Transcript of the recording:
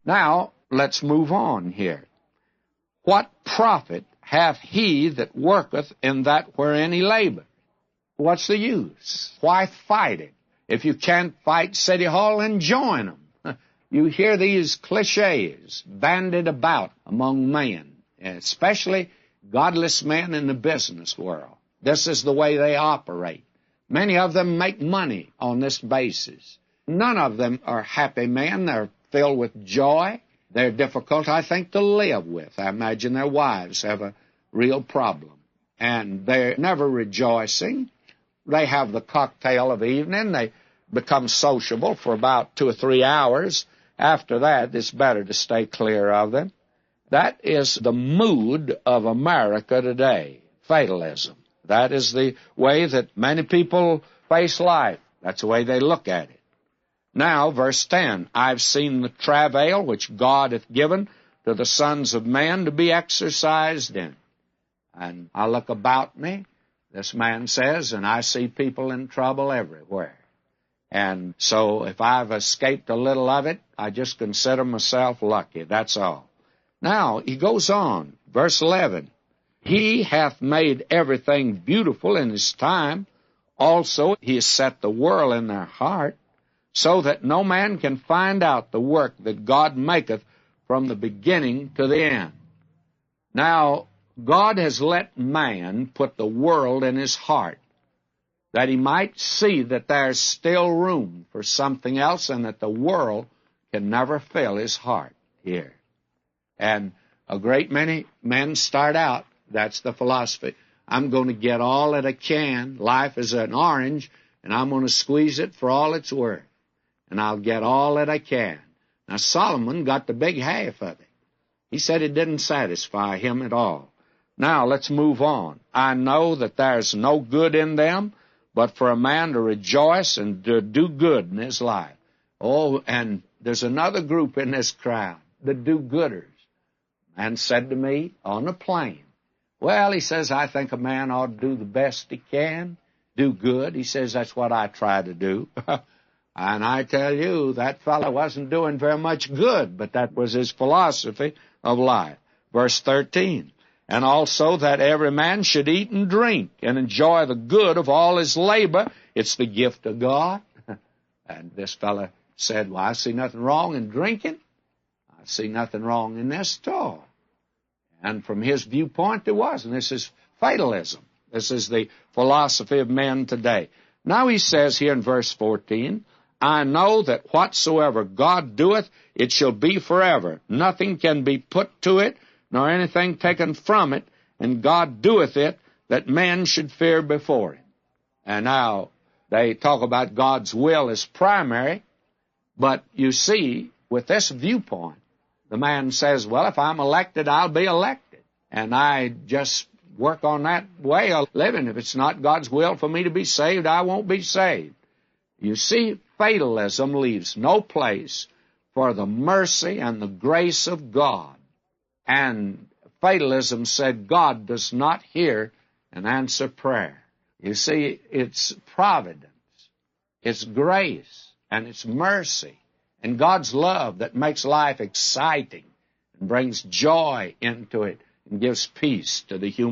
Now, let's move on here. What profit hath he that worketh in that wherein he laboureth? What's the use? Why fight it? If you can't fight City Hall, then join them. You hear these cliches bandied about among men, especially godless men in the business world. This is the way they operate. Many of them make money on this basis. None of them are happy men. They're filled with joy. They're difficult, I think, to live with. I imagine their wives have a real problem. And they're never rejoicing. They have the cocktail of the evening. They become sociable for about 2 or 3 hours. After that, it's better to stay clear of them. That is the mood of America today, fatalism. That is the way that many people face life. That's the way they look at it. Now, verse 10, I've seen the travail which God hath given to the sons of men to be exercised in. And I look about me, this man says, and I see people in trouble everywhere. And so if I've escaped a little of it, I just consider myself lucky. That's all. Now, he goes on, verse 11. He hath made everything beautiful in his time. Also, he has set the world in their heart, so that no man can find out the work that God maketh from the beginning to the end. Now, God has let man put the world in his heart, that he might see that there's still room for something else and that the world can never fill his heart here. And a great many men start out, that's the philosophy. I'm going to get all that I can. Life is an orange, and I'm going to squeeze it for all it's worth. And I'll get all that I can. Now, Solomon got the big half of it. He said it didn't satisfy him at all. Now, let's move on. I know that there's no good in them, but for a man to rejoice and to do good in his life. Oh, and there's another group in this crowd, the do-gooders. Man said to me on the plane, well, he says, I think a man ought to do the best he can, do good. He says, that's what I try to do. And I tell you, that fellow wasn't doing very much good, but that was his philosophy of life. Verse 13, and also that every man should eat and drink and enjoy the good of all his labor. It's the gift of God. And this fellow said, well, I see nothing wrong in drinking. I see nothing wrong in this at all. And from his viewpoint, there wasn't. This is fatalism. This is the philosophy of men today. Now he says here in verse 14, I know that whatsoever God doeth, it shall be forever. Nothing can be put to it, nor anything taken from it, and God doeth it, that men should fear before him. And now they talk about God's will as primary, but you see, with this viewpoint, the man says, well, if I'm elected, I'll be elected. And I just work on that way of living. If it's not God's will for me to be saved, I won't be saved. You see, fatalism leaves no place for the mercy and the grace of God. And fatalism said God does not hear and answer prayer. You see, it's providence, it's grace, and it's mercy, and God's love that makes life exciting and brings joy into it and gives peace to the human